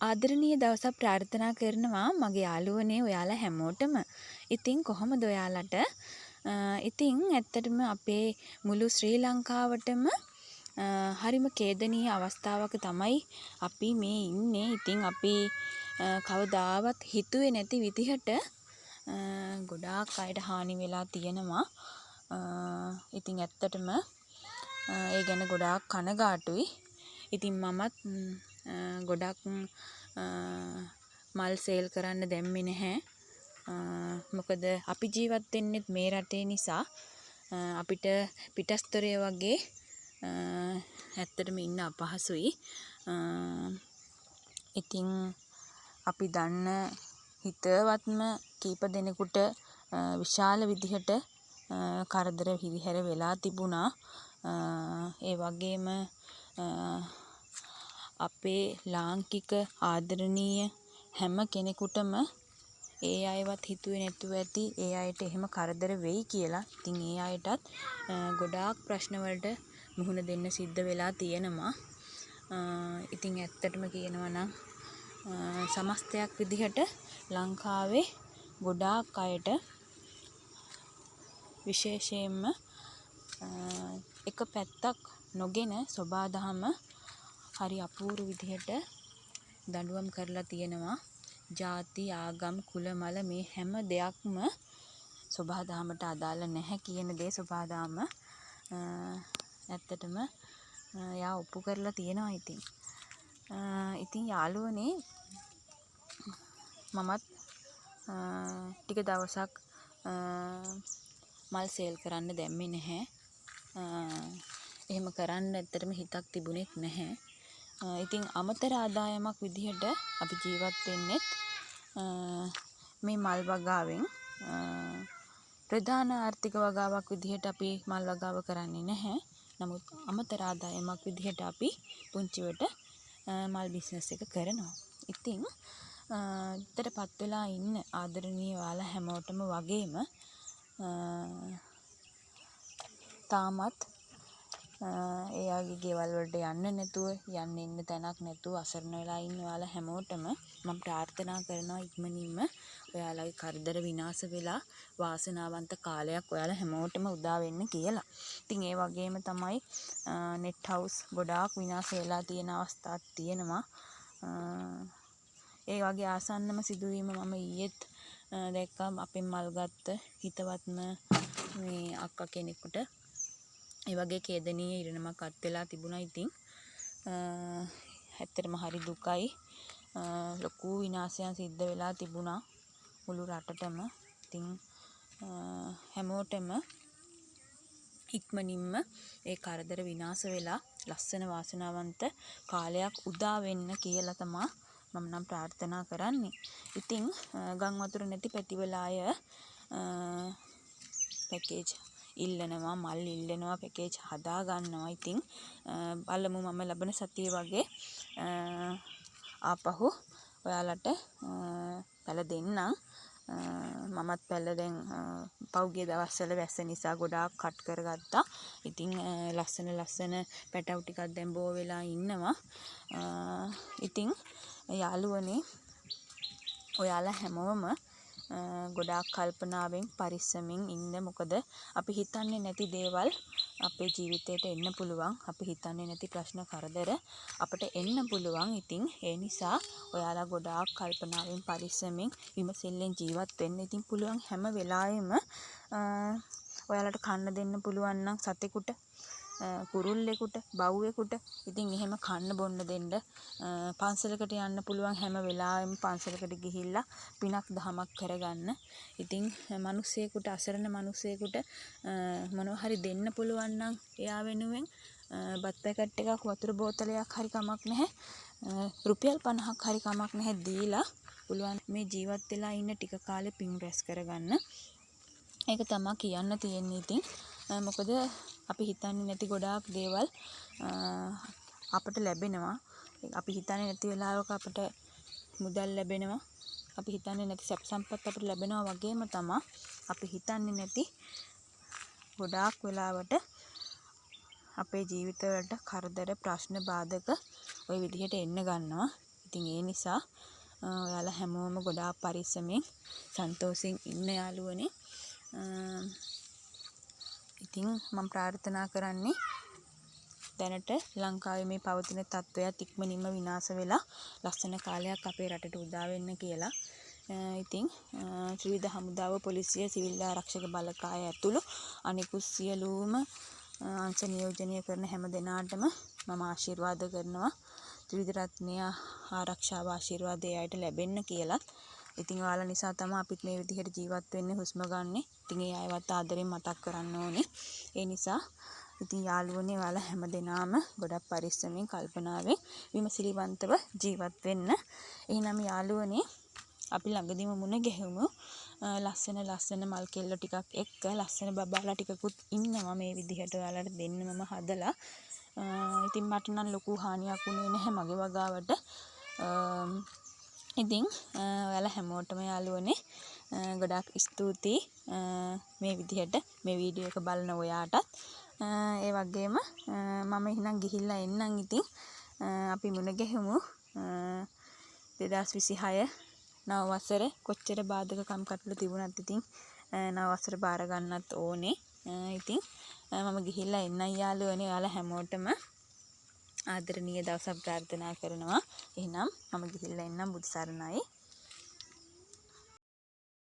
ආදරණීය දවසක් ප්‍රාර්ථනා කරනවා මගේ යාළුවනේ ඔයාලා හැමෝටම. ඉතින් කොහොමද ඔයාලට? ඉතින් ඇත්තටම අපේ මුළු ශ්‍රී ලංකාවටම හරිම ඛේදනීය අවස්ථාවක තමයි අපි මේ ඉන්නේ. ඉතින් අපි කවදාවත් හිතුවේ නැති විදිහට ගොඩාක් අයට හානි වෙලා තියෙනවා. ඉතින් ඇත්තටම ඒ ගැන ගොඩාක් කනගාටුයි. ඉතින් මමත් ගොඩක් මල් සේල් කරන්න දැම්මේ නැහැ. මොකද අපි ජීවත් වෙන්නේ මේ රටේ නිසා අපිට පිටස්තරය වගේ ඇත්තටම ඉන්න අපහසුයි. ඉතින් අපි දන්න හිතවත්ම කීප දෙනෙකුට විශාල විදිහට කරදර හිරිහැර වෙලා තිබුණා. ඒ වගේම අපේ ලාංකික ආදරණීය හැම කෙනෙකුටම ඒ අයවත් හිතුවේ නැතුව ඇති ඒ අයට එහෙම කරදර වෙයි කියලා. ඉතින් ඒ අයටත් ගොඩාක් ප්‍රශ්න වලට මුහුණ දෙන්න සිද්ධ වෙලා තියෙනවා. ඉතින් ඇත්තටම කියනවා නම් සමස්තයක් විදිහට ලංකාවේ ගොඩාක් අයට විශේෂයෙන්ම එක පැත්තක් නොගෙන සොබාදහම හරි අපූර්ව විදිහට දඬුවම් කරලා තියෙනවා. ජාති ආගම් කුල මල මේ හැම දෙයක්ම සොබාදහමට අදාළ නැහැ කියන දේ සොබාදහම ඇත්තටම යා ඔප්පු කරලා තියෙනවා. ඉතින් යාළුවනේ මමත් ටික දවසක් මල් සේල් කරන්න දැම්මේ නැහැ. එහෙම කරන්න ඇත්තටම හිතක් තිබුණෙත් නැහැ. ඉතින් අමතර ආදායමක් විදිහට අපි ජීවත් වෙන්නෙත් මේ මල් වගාවෙන්. ප්‍රධාන ආර්ථික වගාවක් විදිහට අපි මල් වගාව කරන්නේ නැහැ. නමුත් අමතර ආදායමක් විදිහට අපි පුංචිවට මල් බිස්නස් එක කරනවා. ඉතින් ඊටපත් වෙලා ඉන්න ආදරණීය ඔයාලා හැමෝටම වගේම තාමත් එයාගේ ගෙවල් වලට යන්න නැතුව යන්න ඉන්න තැනක් නැතුව අසරණ වෙලා ඉන්න ඔයාලා හැමෝටම මම ප්‍රාර්ථනා කරනවා ඉක්මනින්ම ඔයාලගේ කරදර විනාශ වෙලා වාසනාවන්ත කාලයක් ඔයාලා හැමෝටම උදා වෙන්න කියලා. ඉතින් ඒ වගේම තමයි net house ගොඩාක් විනාශ වෙලා තියෙන අවස්ථාත් තියෙනවා. ඒ වගේ ආසන්නම සිදුවීම මම ඊයේත් දැක්කා. අපෙන් මල් ගත්ත හිතවත්ම මේ අක්කා කෙනෙකුට ඒ වගේ ඛේදනීය ඉරණමක් අත් වෙලා තිබුණා. ඉතින් ඇත්තටම හරි දුකයි. ලොකු විනාශයක් සිද්ධ වෙලා තිබුණා මුළු රටටම. ඉතින් හැමෝටම ඉක්මනින්ම ඒ කරදර විනාශ වෙලා ලස්සන වාසනාවන්ත කාලයක් උදා වෙන්න කියලා තමයි මම නම් ප්‍රාර්ථනා කරන්නේ. ඉතින් ගම් වතුර නැති පැතිවල අය පැකේජ් ඉල්ලනවා, මල් ඉල්ලනවා, පැකේජ් හදා ගන්නවා. ඉතින් බලමු මම ලබන සතියේ වගේ ආපහු ඔයාලට පැල දෙන්නම්. මමත් පැල දැන් පහුගිය දවස්වල වැස්ස නිසා ගොඩාක් කට් කරගත්තා. ඉතින් ලස්සන පැටව් ටිකක් දැන් බෝ වෙලා ඉන්නවා. ඉතින් යාළුවනේ ඔයාලා හැමෝම ගොඩාක් කල්පනාවෙන් පරිස්සමින් ඉන්න. මොකද අපි හිතන්නේ නැති දේවල් අපේ ජීවිතේට එන්න පුළුවන්. අපි හිතන්නේ නැති ප්‍රශ්න කරදර අපට එන්න පුළුවන්. ඉතින් ඒ නිසා ඔයාලා ගොඩාක් කල්පනාවෙන් පරිස්සමින් විමසිල්ලෙන් ජීවත් වෙන්න. ඉතින් පුළුවන් හැම වෙලාවෙම ඔයාලට කන්න දෙන්න පුළුවන් නම් සතෙකුට, කුරුල්ලෙකුට, බව්වෙකුට ඉතින් එහෙම කන්න බොන්න දෙන්න. පන්සලකට යන්න පුළුවන් හැම වෙලාවෙම පන්සලකට ගිහිල්ලා පිනක් දහමක් කරගන්න. ඉතින් මිනිස්සෙකුට, අසරණ මිනිස්සෙකුට මොනවා හරි දෙන්න පුළුවන් නම් එයා වෙනුවෙන් බත් පැකට් එකක්, වතුර බෝතලයක් හරි කමක් නැහැ, රුපියල් 50ක් හරි කමක් නැහැ දීලා පුළුවන් මේ ජීවත් වෙලා ඉන්න ටික කාලේ පින් රැස් කරගන්න. ඒක තමයි කියන්න තියෙන්නේ. ඉතින් මොකද අපි හිතන්නේ නැති ගොඩාක් දේවල් අපට ලැබෙනවා. අපි හිතන්නේ නැති වෙලාවක අපට මුදල් ලැබෙනවා. අපි හිතන්නේ නැති සැප සම්පත් අපට ලැබෙනවා වගේම තමයි අපි හිතන්නේ නැති ගොඩාක් වෙලාවට අපේ ජීවිතවලට කරදර, ප්‍රශ්න, බාධක ওই විදිහට එන්න ගන්නවා. ඉතින් ඒ නිසා ඔයාලා හැමෝම ගොඩාක් පරිස්සමෙන් සන්තෝෂෙන් ඉන්න යාළුවනේ. ඉතින් මම ප්‍රාර්ථනා කරන්නේ දැනට ලංකාවේ මේ පවතින තත්ත්වයක් ඉක්මනින්ම විනාශ වෙලා ලස්සන කාලයක් අපේ රටට උදා වෙන්න කියලා. ඉතින් ත්‍රිවිධ හමුදාව, පොලිසිය, සිවිල් ආරක්ෂක බලකාය ඇතුළු අනිකුත් සියලුම අංශ නියෝජනය කරන හැම දෙනාටම මම ආශිර්වාද කරනවා. ත්‍රිවිධ රත්නය ආරක්ෂාව ආශිර්වාදය අයට ලැබෙන්න කියලත්. ඉතින් ඔයාලා නිසා තමයි අපිත් මේ විදිහට ජීවත් වෙන්නේ, හුස්ම ගන්නෙ. ඉතින් ඒ අයවත් ආදරෙන් මතක් කරන්න ඕනේ. ඒ නිසා ඉතින් යාළුවනේ ඔයාලා හැම දෙනාම ගොඩක් පරිස්සමෙන් කල්පනාවෙන් විමසිලිවන්තව ජීවත් වෙන්න. එහෙනම් යාළුවනේ අපි ළඟදීම මුණ ගැහුණු ලස්සන මල් කෙල්ල ටිකක් එක්ක ලස්සන බබාලා ටිකකුත් ඉන්නවා මේ විදිහට ඔයාලට දෙන්න මම හදලා. ඉතින් මට නම් ලොකු හානියක් වුණේ නැහැ මගේ වගාවට. ඉතින් ඔයාලා හැමෝටම යාළුවනේ ගොඩාක් ස්තුතියි මේ විදිහට මේ වීඩියෝ එක බලන ඔයාටත්. ඒ වගේම මම එහෙනම් ගිහිල්ලා එන්නම්. ඉතින් අපි මුණ ගැහුමු 2026 නව වසර. කොච්චර බාධකකම් කටළු තිබුණත් ඉතින් නව වසර බාර ගන්නත් ඕනේ. ඉතින් මම ගිහිල්ලා එන්නම් යාළුවනේ. ඔයාලා හැමෝටම ආදරණීය දවසක් ප්‍රාර්ථනා කරනවා. එහෙනම් මම ගිහිල්ලා එන්නම්. බුදු සරණයි.